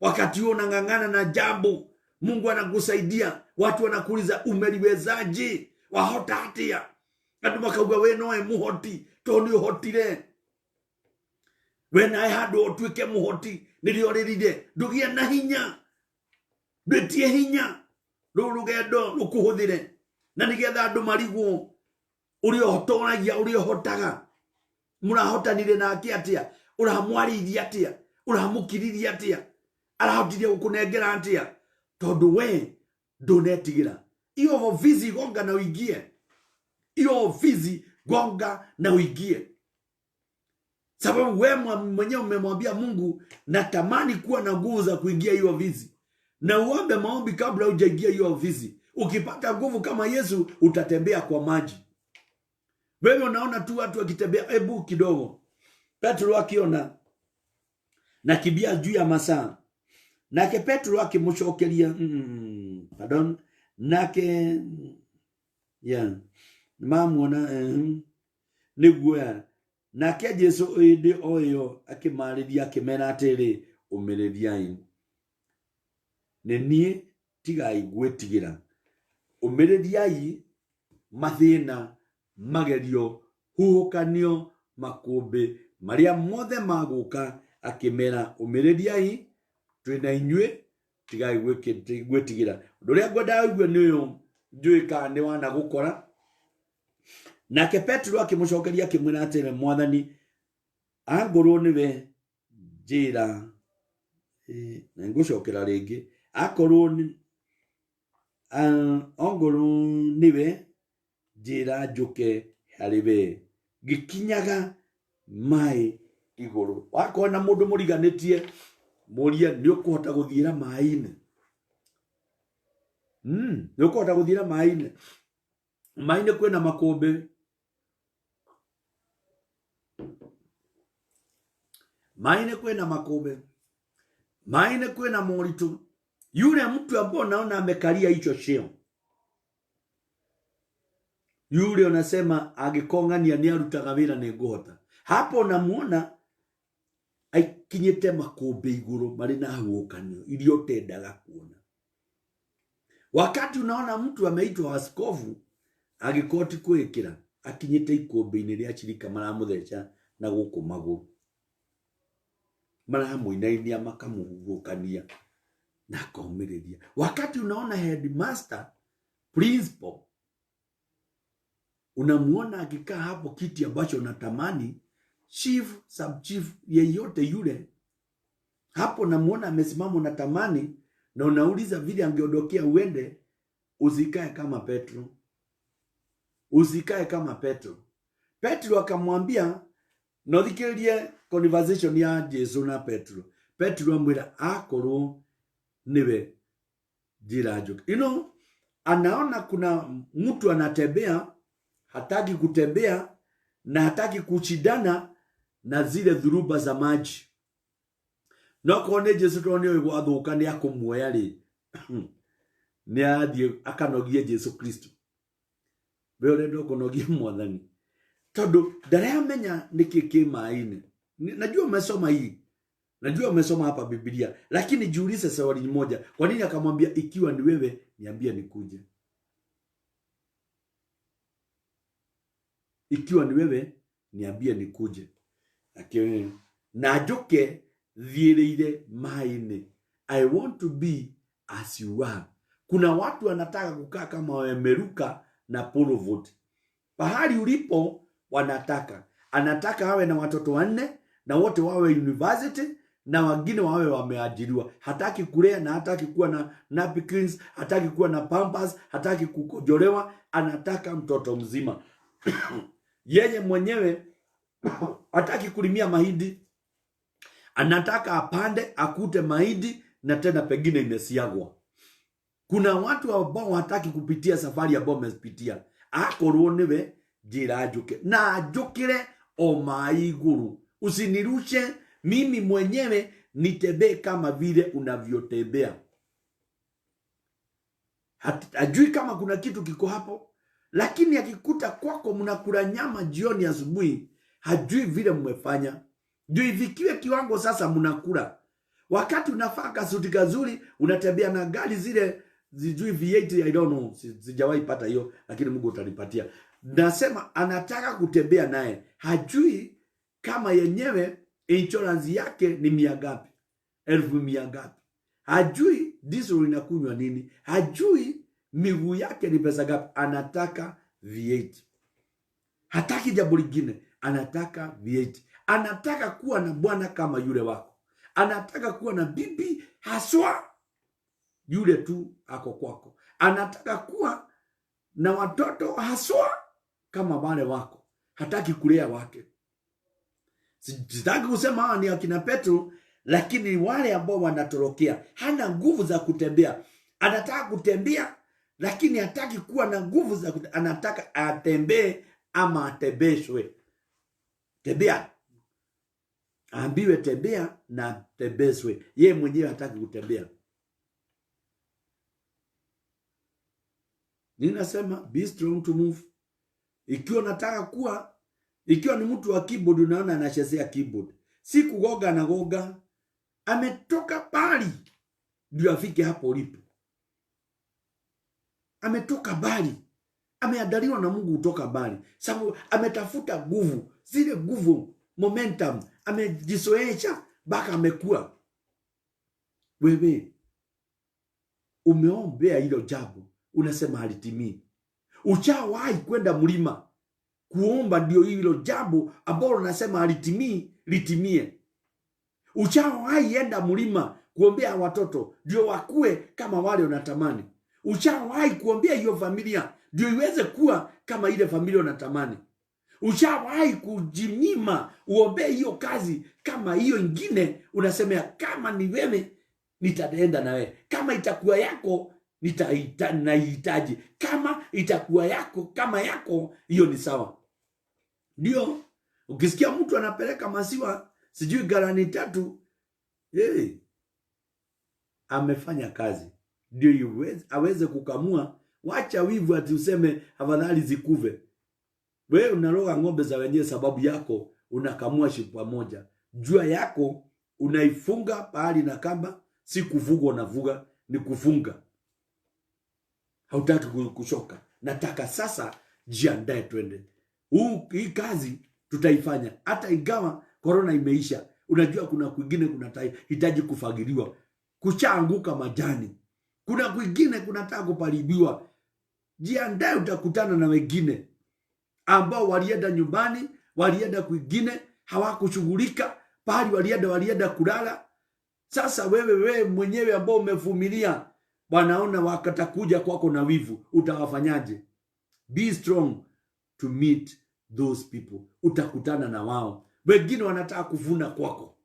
Wakati huo unang'ang'ana na jambo, Mungu anakusaidia. Watu wanakuuliza umeliwezaje? Wahota atia? Andu makauga we noe muhoti, to ni uhotire. We nae handu otuike muhoti, nirio ririre. Ndugia na hinya. Ndutie hinya. Rugendo rukuhuthire. Na nigetha andu marigwo uri ohotoragia uri ohotaga. Murahotanire nake atia? Uramwarithia atia? Uramukiriria atia? Arahotirie gukunengera atia? Tondu we ndunetigira. Iyo ofizi gonga na uingie. Iyo ofizi gonga na uingie. Sababu wewe mwenyewe umemwambia Mungu natamani kuwa na nguvu za kuingia hiyo ofizi. Na uombe maombi kabla hujaingia hiyo ofizi. Ukipata nguvu kama Yesu utatembea kwa maji. Wewe unaona tu watu wakitembea. Hebu kidogo. Petro akiona na kibia juu ya masaa. Nake Petro akimshokeria nake mamwona niguo nake Jesu indi oyo akimariria akimera atiri umiririai ne nie tigai gwetigira umiririai mathina magerio huhukanio makumbi maria mothe maguka akimera umiririai twina inyue tigai gwetigira nduria ngwenda igwe niyo njuika ni wana gukora. Nake Petro akimshokeria akimwira atire mwathani angorwo niwe njira na ngushokera ringi akorwo ni angorwo niwe njira njuke hariwe gikinyaga mai iguru. Wakona mundu muriganitie muria ni ukuhota guthira mai-ini. Ni ukuhota guthira mai-ini. Mai-ini kwina makumbi. Mai-ini kwina makumbi. Mai-ini kwina moritu. Yule mtu ambaye naona amekalia hicho cheo, yule unasema agikongania ni arutaga wira ni nguhota. Hapo namuona aikinyete makumbi iguru mari na huokanio irio tendaga kuona. Wakati unaona mtu ameitwa askofu agikoti kwikira akinyete ikumbi-ini ria chirika maramuthecha na guku maguru maramuinainia makamuhukania na kaumiriria. Wakati unaona headmaster, principal, unamuona akikaa hapo kiti ambacho unatamani chief, sub chief, yeyote yule hapo namuona amesimama unatamani, na unauliza vile angeondokea uende. Usikae kama Petro. Usikae kama Petro. Petro akamwambia, nothikirie conversation ya Jesu na Petro. Petro amwira akorwo niwe njira njuke. Anaona kuna mtu anatembea, hataki kutembea na hataki kuchidana na zile dhuruba za maji. Nokone Jesu tone gwathuka ni akumwoya ri ni athie akanogie Jesu Kristo. Wewe ndo kunogia mwathani. Tondu ndaramenya niki ki mai-ini. Najua umesoma hii. Najua umesoma hapa Biblia, lakini jiulize swali moja. Kwa nini akamwambia ikiwa ni wewe niambie nikuje? Ikiwa ni wewe niambie nikuje. Lakini na njuke thireire mai-ini. I want to be as you are. Kuna watu wanataka kukaa kama wameruka na polovot. Pahali ulipo anataka awe na watoto 4 na wote wawe university na wengine wawe wameajiriwa. Hataki kulea na hataki kuwa na napkins, hataki kuwa na pampers, hataki kujolewa, anataka mtoto mzima. Yeye mwenyewe hataki kulimia mahindi. Anataka apande akute mahindi na tena pengine imesiagwa. Kuna watu ambao hataki kupitia safari ambao wamepitia. Akorwo niwe njira njuke na njukire o mai iguru. Usinirushe mimi mwenyewe nitembee kama vile unavyotembea. Hajui kama kuna kitu kiko hapo, lakini akikuta kwako mnakula nyama jioni asubuhi, hajui vile mmefanya. Ndio ifikiwe kiwango sasa mnakula. Wakati unafaa kasuti kazuri, unatembea na gari zile zijui V8, I don't know, sijawahi pata hiyo, lakini Mungu utanipatia. Nasema anataka kutembea naye, hajui kama yenyewe insurance yake ni 100 ngapi, 1,000 ngapi. Hajui diesel inakunywa nini, hajui miguu yake ni pesa ngapi. Anataka V8. Hataki jambo lingine, anataka V8. Anataka kuwa na bwana kama yule wako. Anataka kuwa na bibi haswa yule tu ako kwako. Anataka kuwa na watoto haswa kama wale wako. Hataki kulea wake. Sitaki kusema ni akina Petro, lakini wale ambao wanatorokea. Hana nguvu za kutembea. Anataka kutembea, lakini hataki kuwa na nguvu za kutembea. Anataka atembee ama atembeshwe. Tembea. Ambiwe tembea na tembeshwe. Yeye mwenyewe hataki kutembea. Ninasema be strong to move. Ikiwa nataka kuwa, ikiwa ni mtu wa keyboard, unaona anachezea keyboard, si kugoga na goga. Ametoka bali ndio afike hapo ulipo. Ametoka bali, ameandaliwa na Mungu kutoka bali, sababu ametafuta nguvu, zile nguvu, momentum, amejisoesha mpaka amekuwa. Wewe umeombea hilo jambo, unasema halitimii. Uchawahi kwenda mlima kuomba ndio hilo jambo ambalo unasema halitimii litimie. Uchawahi enda mlima kuombea watoto ndio wakue kama wale unatamani. Uchawahi kuombea hiyo familia ndio iweze kuwa kama ile familia unatamani. Uchawahi kujinyima uombee hiyo kazi kama hiyo ingine, unasema kama ni wewe nitaenda na wewe, kama itakuwa yako nahitaji, kama itakuwa yako kama yako, hiyo ni sawa. Ndio ukisikia mtu anapeleka maziwa sijui galani 3, amefanya kazi ndio aweze kukamua. Wacha wivu ati useme afadhali zikuve. Wewe unaroga ng'ombe za wenyewe sababu yako unakamua shipa moja. Jua yako unaifunga pahali na kamba, si kuvuga unavuga, ni kufunga. Hautaki kushoka. Nataka sasa jiandae twende. Hii kazi tutaifanya. Hata ingawa corona imeisha. Unajua kuna kwingine hitaji kufagiliwa. Kuchaanguka majani. Kuna kwingine kunataka kupalibiwa. Jiandae, utakutana na wengine ambao walienda nyumbani, walienda kwingine, hawakushughulika, pahali walienda kulala. Sasa wewe mwenyewe ambao umevumilia, wanaona wakatakuja kwako na wivu, utawafanyaje? Be strong to meet those people. Utakutana na wao. Wengine wanataka kuvuna kwako,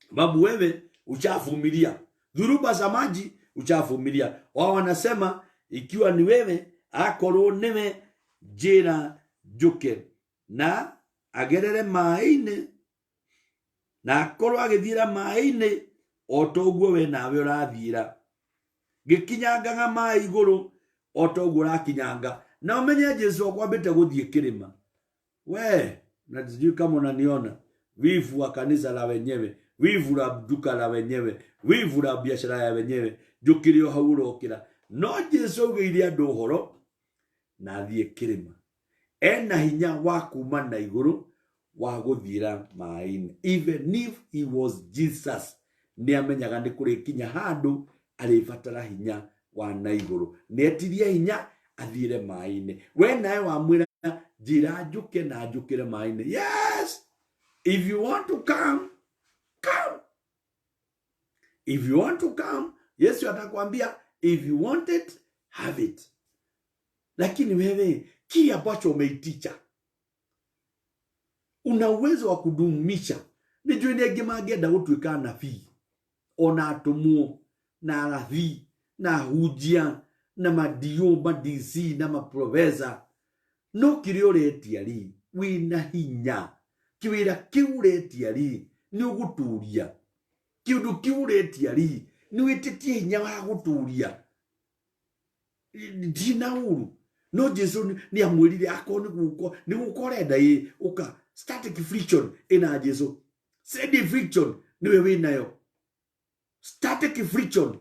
sababu wewe uchavumilia. Dhuruba za maji uchavumilia. Wao wanasema ikiwa ni wewe akorwo niwe jira juke na agerere maine na akorwo agithira maine otoguo we nawe urathira gikinyangaga mai iguru otoguo rakinyanga. Na umenye Jesu akwambite guthie kirima. We na sijui kama unaniona, wivu wa kanisa la wenyewe, wivu la duka la wenyewe, wivu la biashara ya wenyewe, jukirio haurokira. No Jesu ugeire andu horo na thie kirima. Ena hinya wa kuma na iguru wa guthira maini. Even if he was Jesus, ni amenyaga ni kuri kinya handu alifatara hinya wa na iguru. Ni etirie hinya athire maini. We nae wa mwira jira juke na jukire maini. Yes! If you want to come, come. If you want to come, Yesu atakwambia, if you want it, have it. Lakini wewe kile ambacho umeiticha, una uwezo wa kudumisha. Nijue nege magenda gutuika nabii, ona atumu na arathi na hujia na madio madisi na maprofesa. No kiri uretia ri wina hinya kiwira kiureti ari ni uguturia kiundu kiureti ari ni wititie hinya wa guturia dina uru no Jesu ni amwirire akoni guko ni gukorenda yi uka static friction ina Jesu steady friction ni wewe nayo static friction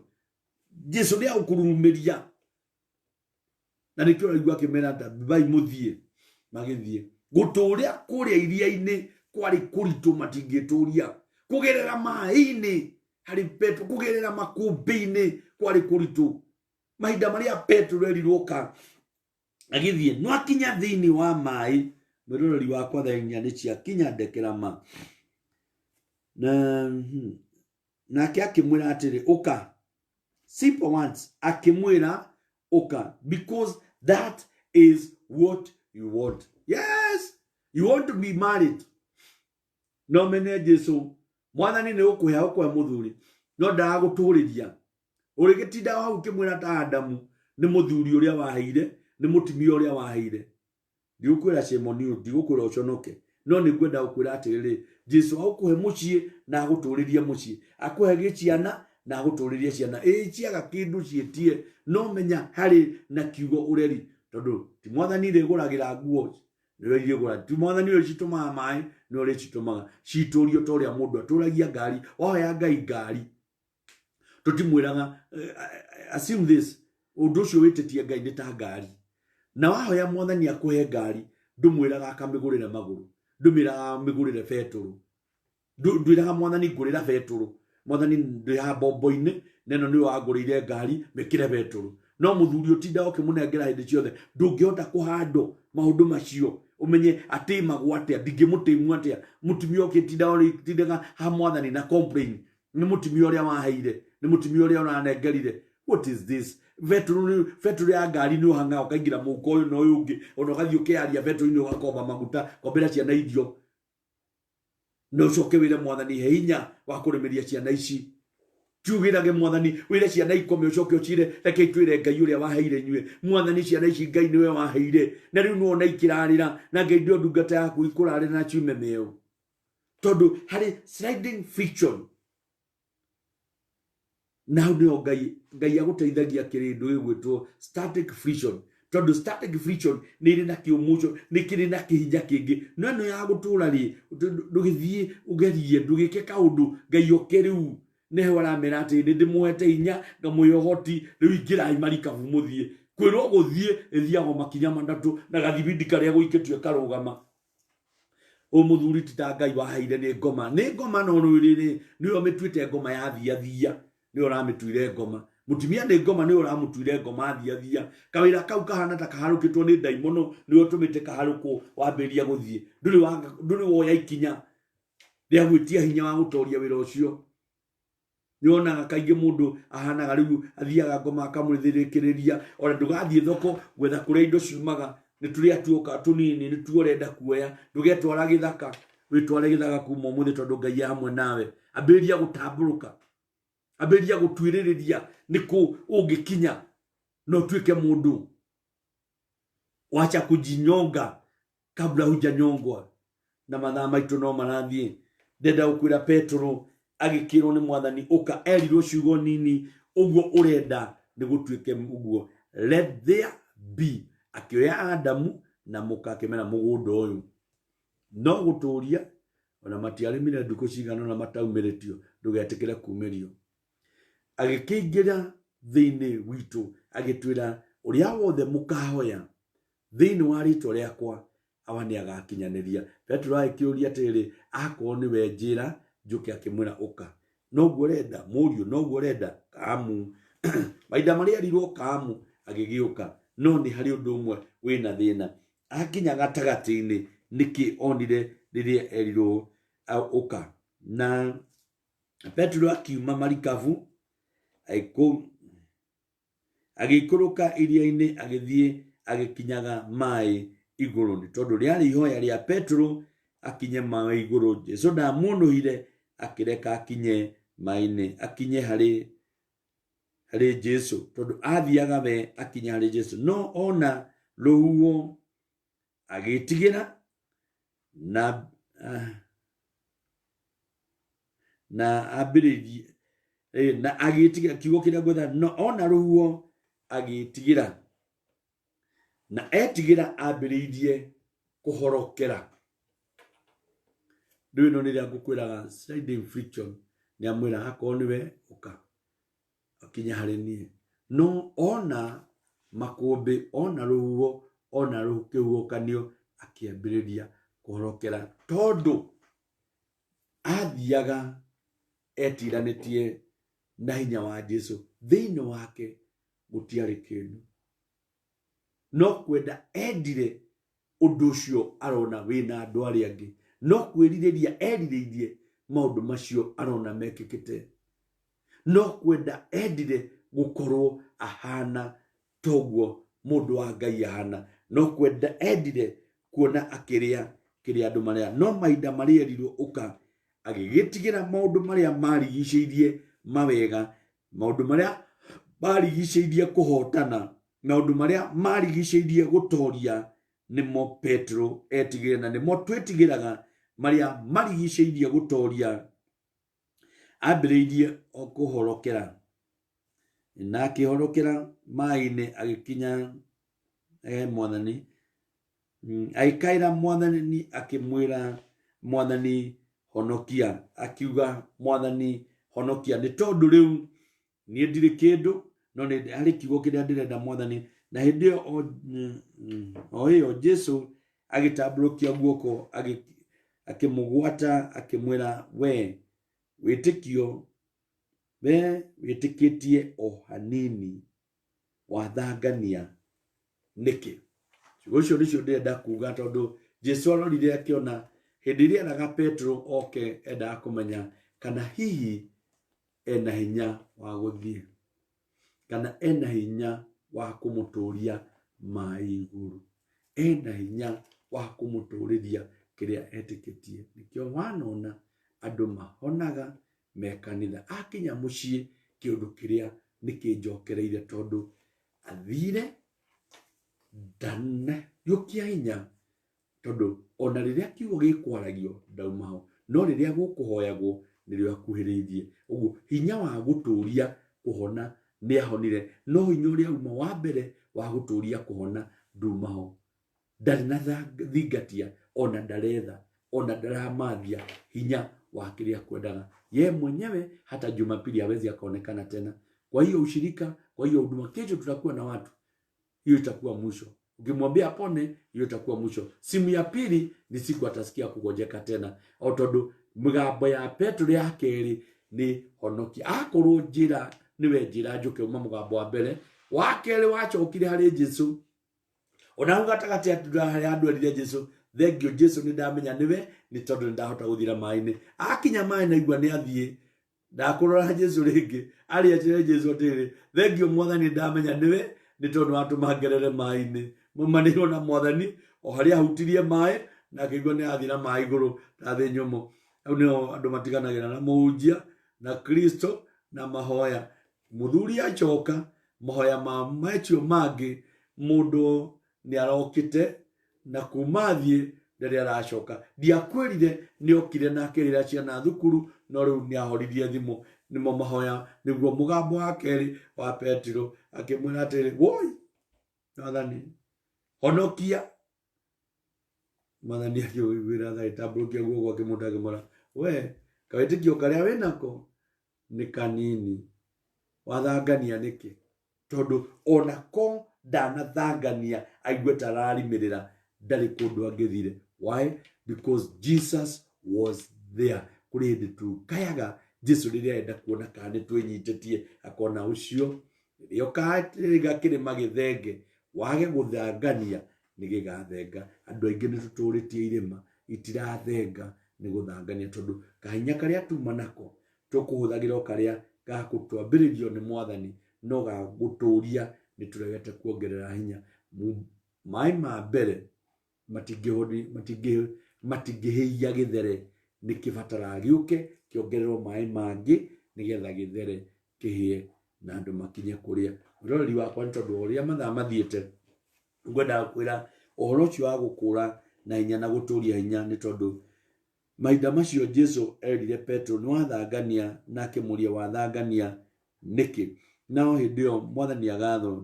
Jesu ni akurumeria na nikyo arigwa kimera ta bai muthie magithie guturia kuria iria-ini kwari kuritu matingituria kugerera mai-ini hari Petro kugerera makumbi-ini kwari kuritu mahinda maria Petro erirwoka agithie no akinya thini wa mai mwiroreri wakwa thainya ni cia kinya ndekerama na akimwira atiri uka simple ones akimwira uka because that is what you want. Yes, you want to be married. No mene Jesu mwathani ni ukuhea ukwe muthuri no ndaguturiria urigitinda wa ukimwira ta Adamu ni muthuri uria waheire ni mutumia uria waheire ndigukwira Shemoni ndigukwira uconoke no ni gwenda ukwira atiriri Jesu akuhe mucii na aguturiria mucii akuhe giciana na aguturiria ciana ciaga kindu cietie no menya hari na kiugo ureri tondu ti mwathani riguragira nguo niwe rigura ti mwathani uri cituma mai no ri citumaga citurio toria mundu aturagia ngari oya ngai ngari tutimwiraga assume this undu cio wititie ngai ni ta ngari na wahoya mwathani akuhe ngari ndumwiraga akamigurira maguru ndumiraga migurire Petro ndwiraga mwathani ngurira Petro mwathani ndiha bombo-ini neno ni wagurire ngari mekire Petro no muthuri utinda ukimunengera hindi ciothe ndungihota kuhando maundu macio umenye ati magwate ndingimutimu atia mutumia ukitinda uri tindaga ha mwathani na complain ni mutumia uria waheire ni mutumia uria unanengerire what is this Petro ya ngari ni uhanga ukaingira muko uyu no uyu ungi ona ugathii ukiaria Petro ni ugakomba maguta kombera ciana irio no coke wire mwathani he hinya wa kurimeria ciana ici tugirage mwathani wire ciana ikome ucoke ucire reke twire ngai uria waheire nyue mwathani ciana ici ngai niwe waheire na riu no naikirarira na ngai ndio ndungata yaku ikurarira na ciume meo tondu hari sliding friction now ndio ngai aguteithagia kirindu igwitwo static friction tondu static friction ni ri na kiumuco ni kiri na kihinya kingi no ya gutura ri ndugithie ugerie ndugike kaundu ngai okeriu ne waramera ati ndimuhete hinya ngamuyohoti riu ingirai marikabu muthie kwirwo guthie ithiago makinya mandatu na gathibindi karia guiketwe karugama muthuri tita ngai waheire ni ngoma no rwiriri niyo mitwite ngoma ya thia ni uramitwire ngoma mutumia ni ngoma ni uramutwire ngoma thia kawira kau kahana ta kaharukitwo ni daimono ni utumite kaharuko wambiria guthie nduri woya ikinya ria gwitia hinya wa gutoria wira ucio niona kaingi mundu ahanaga riu athiaga ngoma akamurithirikiria ora ndugathie thoko gwetha kuria indo ciumaga ni turi atuoka tunini ni tuorenda kuoya ndugetwara githaka witware githaka kuma muthi tondu ngai hamwe nawe ambiria gutamburuka ambiria gutwiririria niku ungikinya no twike mundu wacha kujinyonga kabla hujanyongwa na mathaa maitu no marathie ndenda ukwira Petro agikirwo ni mwathani uka erirwo ciugo nini uguo urenda ni gutwike uguo let there be akioya Adamu na muka akimena mugunda uyu no guturia ona matiarimire nduko cigano na mataumiritio ndugetikire kumerio agikingira thiini witu agitwira uria wothe mukahoya thiini wa ritwa riakwa awa ni agakinyaniria Petro akiuria atiri akorwo ni we njira njuke akimwira uka no gurenda murio no gurenda kamu maida maria rirwo kamu agigiuka no ni hari undu umwe wina thina akinya gatagati-ini niki onire riria erirwo uka na Petro akiuma marikavu agikuruka iria-ini agithie agikinyaga mai iguru ni tondu riari ihoya ria Petro akinye mai iguru Jesu ndamunuhire akireka akinye mai-ini akinye hari Jesu tondu athiaga we akinya hari Jesu no ona ruhuo agitigira na na abiriji na agitigira kiugo kiria gwetha no ona ruo agitigira na etigira abiririe kuhorokera ndu no niria ngukwiraga sliding friction ni amwira hako niwe uka akinya hari nie no ona makumbi ona ruo ona rukihukanio akiambiriria kuhorokera tondu athiaga etiranitie na hinya wa Jesu thiini wake gutiari kindu no kwenda endire undu ucio arona wina andu ari angi no kwiririria eriririe maundu macio arona mekikite no kwenda endire gukorwo ahana toguo mundu wa Ngai ahana no kwenda endire kuona akiria kiria andu maria no maida maria erirwo uka agigitigira maundu maria marigiceirie mawega maundu maria marigiceirie kuhotana maundu maria marigiceirie gutoria nimo Petro etigire na nimo twetigiraga maria marigiceirie gutoria ambiririe okuhorokera na akihorokera maine agikinya mwathani aikaira mwathani akimwira mwathani honokia akiuga mwathani honokia ni tondu riu ni ndiri kindu no ni hari kiugo kiria ndirenda mwathani na hindi o Jesu agitamburukia guoko akimugwata akimwira we witikio we witikitie o hanini wathangania niki ucio nicio ndirenda kuga tondu Jesu arorire akiona hindi iria eraga Petro oke enda kumenya kana hihi ena hinya wa guthie kana ena hinya wa kumuturia mai iguru ena hinya wa kumuturiria kiria etikitie nikio wanona andu mahonaga mekanitha akinya mucii kiundu kiria nikinjokereire tondu athire dana yukia hinya tondu ona riria kiugo gikwaragio ndaumaho no riria gukuhoyagwo nirio akuhiririe uguo hinya wa guturia kuhona ni ahonire no hinya uria uma wa mbere wa guturia kuhona ndumaho ndari na thingatia ona ndaretha ona ndaramathia hinya wa kiria kwendaga ye mwenyewe hata Jumapili hawezi akaonekana tena. Kwa hiyo ushirika, kwa hiyo huduma kesho tutakuwa na watu, hiyo itakuwa mwisho. Ukimwambia apone, hiyo itakuwa mwisho. Simu ya pili ni siku atasikia kugojeka tena. Otodo mgambo ya Petro ya keri ni honokia akorwo njira niwe njira njuke uma mgambo wa mbere wakere wachokire hari Jesu ona ugatagati atudahari andu arire Jesu thank you Jesu ni ndamenya niwe ni tondu ndahota guthira maini akinya mai na igwa ni athie ndakurora Jesu ringi ari atire Jesu atire thank you mwathani ndamenya niwe ni tondu watu magerere maini mumaniro na mwathani o hari ahutirie mai na kigwa ni athira mai iguru ta thi nyomo au no andu matiganagira na muhunjia na Kristo na mahoya muthuri achoka mahoya ma macho magi mundu ni arokite na kumathie ndari aracoka ndiakwirire ni okire na akirira ciana thukuru no riu ni ahoririe thimu nimo mahoya niguo mugambo wa keri wa Petro akimwira atiri woi nathani honokia mwathani akiwira tha itamburukia guo akimutaga mara we kawetikio karia winako ni kanini wathangania niki tondu ona ko ndanathangania aigwe tararimirira ndari kundu angithire why because Jesus was there kuri hindi tu kayaga Jesu riria enda kuona kana twinyitetie akona ucio rio kaatiga kirima githenge wage guthangania ni gigathenga andu aingi ni tuturitie irima itirathenga ni guthangania tondu kahinya karia tumanako tukuhuthagira karia gakutwambiririo ni mwathani no ga guturia ni turegete kuongerera hinya mai ma mbere matingihia githere ni kibatara giuke kiongererwo mai mangi nigetha githere kihie na andu makinye kuria rori wakwa ni tondu uria mathaa mathiete ngwenda kwira uhoro ucio wa gukura na hinya na guturia hinya ni tondu maida macio Jesu erire Petro ni wathangania nake muria wathangania niki nao hindio mwathani agatho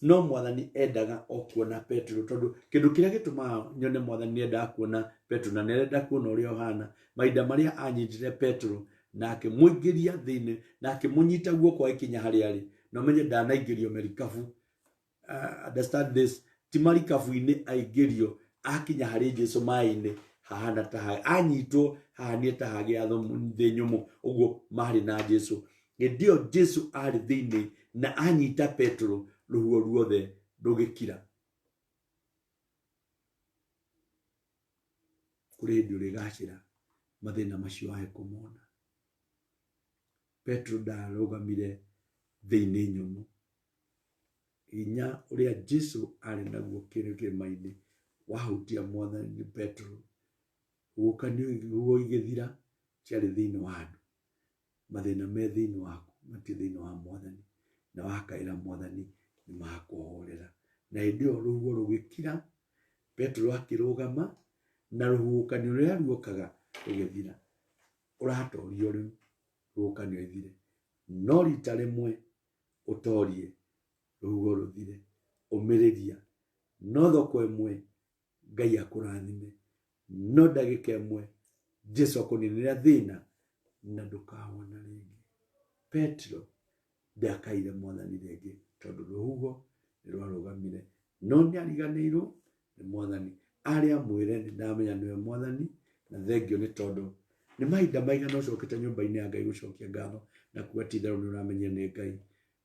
no mwathani endaga okuona Petro tondu kindu kiria gituma nyone mwathani enda kuona Petro na nerenda kuona uria hana maida maria anyitire Petro nake muingiria thini nake munyita guoko ikinya hari ari no menye ndanaingirio merikabu. Understand this, timarikabu ini aingirio akinya hari Jesu maini hahana ta anyitwo hahanie ta hagiatho thi nyumu uguo mari na Jesu ndio Jesu ari thini na anyita Petro ruo ruothe rugikira kuri ndio rigashira mathina macio ahe kumona. Petro ndarugamire thini nyumu inya uria Jesu ari naguo kirimaini wahutia mwathani Petro ukani guo igithira ciari thini wa andu mathina me thini waku mati thini wa mwathani na wakaira mwathani ni makuhorera na ndio ruo rugikira Petro akirugama na ruhukani uria ruokaga rugithira uratorio riu ruhukani ithire no rita rimwe utorie ruo ruthire umiriria no thoko imwe Ngai akurathime no ndagika imwe Jesu akuninira thina na ndukawona ringi. Petro ndakaire mwathani ringi tondu ruhugo ni rwarugamire no ni ariganirwo ni mwathani aria mwire ni ndamenya niwe mwathani na thengio ni tondu ni mahinda maigana ucokete nyumba-ini ya Ngai gucokia ngatho na kuga ti tharu ni uramenya ni Ngai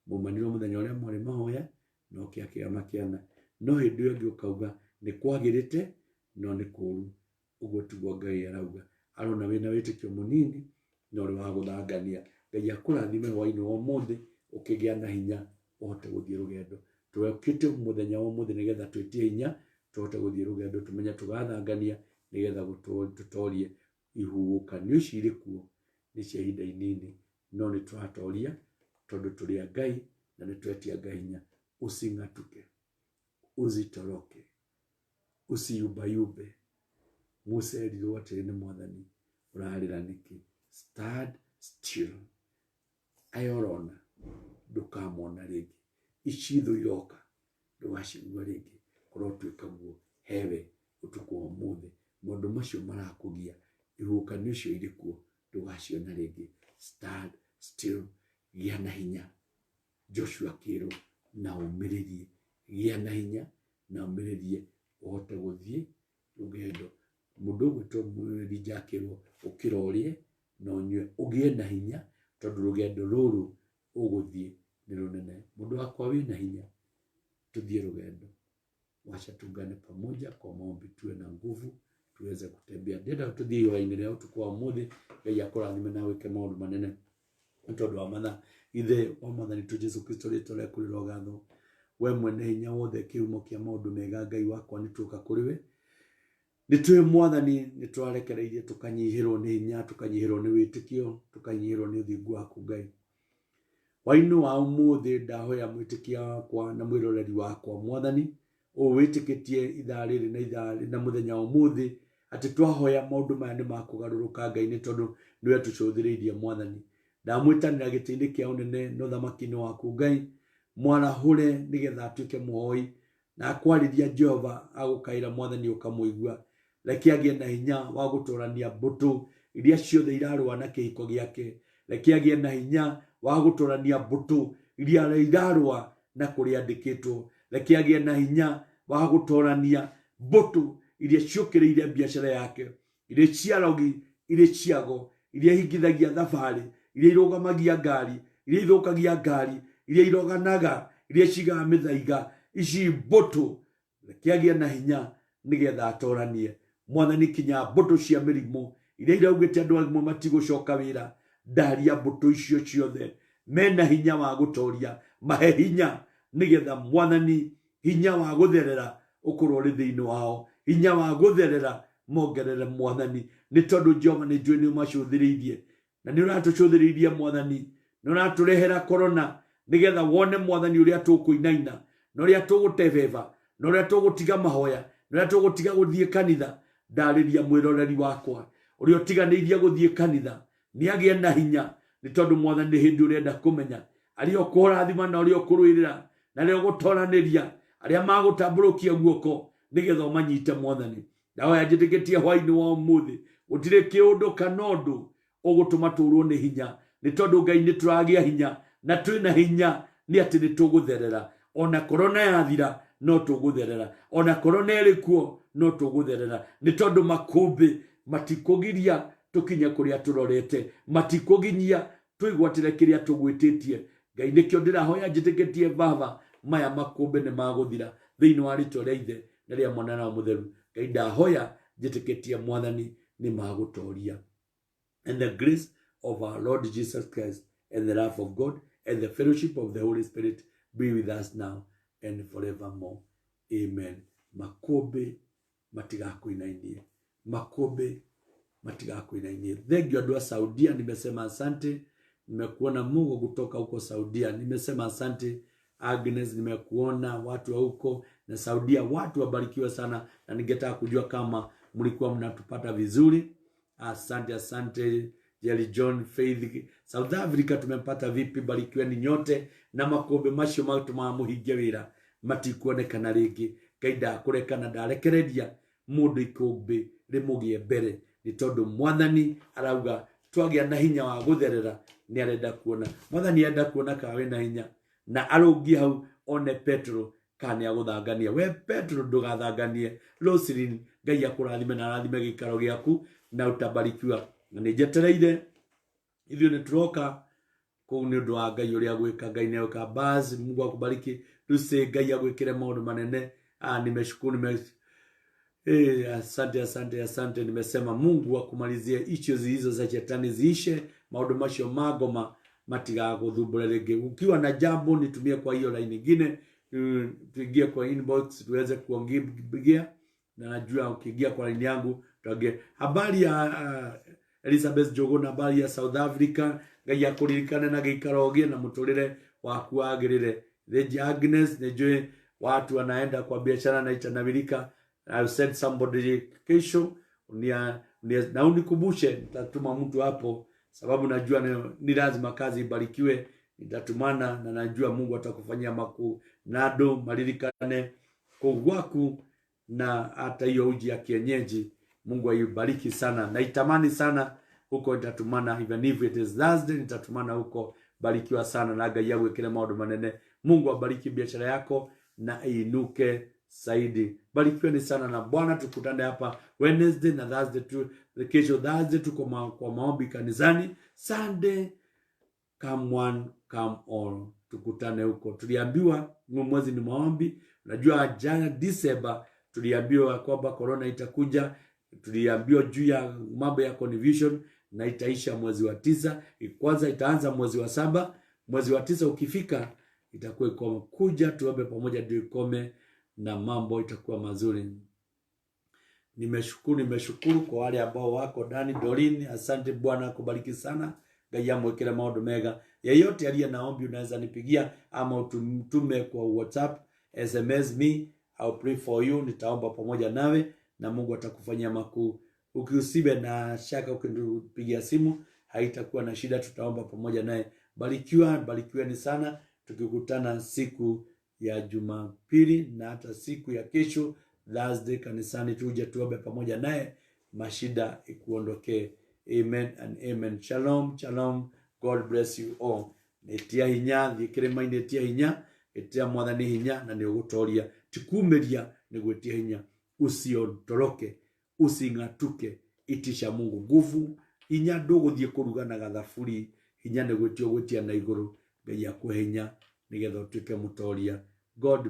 mumaniro muthenya uria mwari mahoya no kiama kiana no hindi iyo ngi ukauga ni kwagirite no ni kuru uguo tiguo Ngai arauga arona wina witikio munini no ri wa guthangania. Ngai akurathime hwaini wa umuthi ukigia na hinya uhote guthie rugendo twekite muthenya wa umuthi nigetha twitie hinya tuhote guthie rugendo tumenya tugathangania nigetha tutorie ihuhukanio ciri kuo ni cia ihinda inini no ni twatoria tondu turi a Ngai na ni twetia Ngai hinya. Using'atuke, uzitoroke, usiyumbayumbe. Musa erirwo atiri ni mwathani urarira niki stand still ayorona ndukamona ringi icitho iroka ndugacigua ringi korwo twika guo hewe utuku wa muthi mundu macio marakugia ihukanio cio iri kuo ndugaciona ringi. Stand still, gia na hinya. Joshua kiro na umiririe gia na hinya na umiririe uhote guthie rugendo mundu gwitwo mwiri jakiro ukirorie no nywe ugie na hinya tondu rugendo ruru uguthie ni runene. Mundu wakwa wi na hinya tuthie rugendo, wacha tungane pamoja kwa maombi, tuwe na nguvu tuweze kutembea. Ndenda tuthie hwaini leo tukwa muthi Ngai akurathime na wike maundu manene tondu wa matha ithe wa mwathani tu Jesu Kristo ritore kuri rogatho we mwene hinya wothe kiumo kia maundu mega Ngai wakwa ni tuka kuriwe ni tuwe mwathani ni twarekereirie tukanyihirwo ni hinya tukanyihirwo ni witikio tukanyihirwo ni uthingu waku Ngai. Wainu wa umuthi ndahoya mwitikia wakwa na mwiroreri wakwa mwathani witikitie ithariri na ithari na muthenya umuthi ati twahoya maundu maya ni makugaruruka Ngai ni tondu niwe tucuthiriirie mwathani. Ndamwitanira gitini kia unene no thamaki-ini waku Ngai mwarahure nigetha atuike muhoi na akwariria Jehova agukaira mwathani ukamuigua reke agie na hinya wa gutorania mbutu iria ciothe irarua na kihiko giake. Reke agie na hinya wa gutorania mbutu iria irarua na kuriandikitwo. Reke agie na hinya wa gutorania mbutu iria ciukiriire biashara yake, iria ciarogi, iria ciago, iria hingithagia thabari, iria irugamagia ngari, iria ithukagia ngari, iria iroganaga, iria cigaga mithaiga. Ici mbutu reke agie na hinya nigetha atoranie mwathani kinya mbutu cia mirimu iria iraugite andu amwe matigucoka wira. Ndaria mbutu icio ciothe mena hinya wa gutoria mahe hinya nigetha mwathani hinya wa gutherera ukorwo ri thiini wao, hinya wa gutherera mongerere mwathani ni tondu Jehova ni njui ni macuthiriirie na ni uratucuthiriirie mwathani ni uraturehera corona nigetha wone mwathani uria tukuinaina no ria tugutebeba no ria tugutiga mahoya no ria tugutiga guthie kanitha ndariria mwiroreri wakwa uria tiganeirie guthie kanitha ni agie na hinya ni tondu mwathani hindi urenda kumenya ari okurathima na uri okurwirira na ri ogutoraniria aria magutamburukia guoko nigetha umanyite mwathani dawa yajitikitie hwaini wa umuthi gutire kiundu kanondu ugutuma turwo ni hinya ni tondu Ngai ni turagia hinya na twina hinya ni ati ni tugutherera ona korona yathira no tugutherera ona korona erikuo no tugutherera ni tondu makumbi matikugiria tukinya kuria turorete matikuginyia twigwatire kiria tugwititie Ngai nikio ndirahoya njitikitie baba maya makumbi ni maguthira thiini wa ritwa ria Ithe na ria Mwana na Mutheru Ngai ndahoya njitikitie mwathani ni magutoria. And the grace of our Lord Jesus Christ and the love of God and the fellowship of the Holy Spirit be with us now and forevermore. Amen. Makumbi matigakuinainie. Makumbi matigakuinainie. Thank you adua Saudia, nimesema asante. Nimekuona Mungu kutoka huko Saudia. Nimesema asante Agnes, nimekuona watu wa huko na Saudia, watu wabarikiwa sana na ningetaka kujua kama mlikuwa mnatupata vizuri. Asante Jerry John Faith South Africa tumempata vipi? Barikiweni nyote na makombe macio matuma muhinge wira matikuonekana ringi Ngai kurekana ndarekereria mundu ikumbi rimugie mbere ni tondu mwathani arauga twagia na hinya wa gutherera ni arenda kuona mwathani arenda kuona ka wina hinya na arungi hau one Petro kana aguthangania we Petro ndugathanganie Roslyn Ngai akurathime na arathime gikaro giaku na utabarikiwa ni jetereire ithio ni turoka ku ni undu wa Ngai uria gwika Ngai ne uka baz Mungu akubariki tuse Ngai agwikire maundu manene nimeshukuru asante nimesema Mungu akumalizie issues hizo za shetani ziishe maundu macio magoma matigaguthumbure ringi ukiwa na jambo nitumie kwa hiyo line nyingine tuingie kwa inbox tuweze kuongea na najua ukiingia kwa line yangu tuongee habari ya Elizabeth Jogona habari ya South Africa Ngai akuririkane na gikarogie na muturire waku agirire the Agnes nejwe watu wanaenda kwa biashara na itanawirika I'll send somebody kesho na unikumbushe nitatuma mtu hapo sababu najua ni lazima kazi ibarikiwe nitatumana na najua Mungu atakufanyia makuu nado maririkane kugwaku na hata hiyo uji ya kienyeji Mungu aibariki sana na itamani sana huko nitatumana even if it is Thursday nitatumana huko barikiwa sana na Ngai yangu kile maodo manene Mungu abariki biashara yako na inuke saidi barikiweni sana na Bwana tukutane hapa Wednesday na Thursday tu kesho Thursday tuko kwa maombi kanisani Sunday come one come all tukutane huko tuliambiwa mwezi ni maombi unajua jana December tuliambiwa kwamba corona itakuja tuliambiwa juu ya mambo ya confusion na itaisha mwezi wa 9 kwanza itaanza mwezi wa 7 mwezi wa 9 ukifika itakuwa ikome kuja tuombe pamoja ndio ikome na mambo itakuwa mazuri. Nimeshukuru kwa wale ambao wako ndani Doreen asante Bwana akubariki sana Ngai amwekere maundu mega yeyote aliye naombi unaweza nipigia ama utume kwa WhatsApp SMS me I'll pray for you nitaomba pamoja nawe na Mungu atakufanyia makuu ukiusibe na shaka ukinipigia simu haitakuwa na shida tutaomba pamoja naye barikiweni sana tukikutana siku ya Jumapili na hata siku ya kesho Thursday kanisani tuje tuombe pamoja naye mashida ikuondokee amen and amen shalom God bless you all netia hinya thikire maine tia hinya etia mwathani hinya na ni ugutoria tikumeria ni gwetia hinya usiondoroke usingatuke itisha Mungu nguvu hinya nduguthie kurugana gathaburi hinya ni gwetio gwetia na iguru Ngai akuhe hinya nigetha utuike mutoria God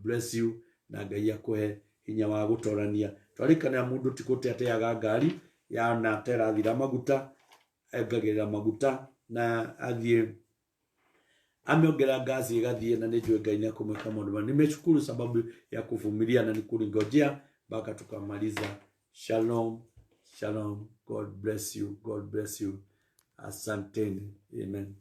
bless you na Ngai akuhe hinya wa gutorania twarikana mundu tikute ateaga ngari ya na terathira maguta engagirira maguta na athie ameongera ngazi igathie na nijue Ngai na kumweka mundu nimeshukuru sababu ya kuvumilia na nikulingojea mpaka tukamaliza shalom God bless you asanteni amen.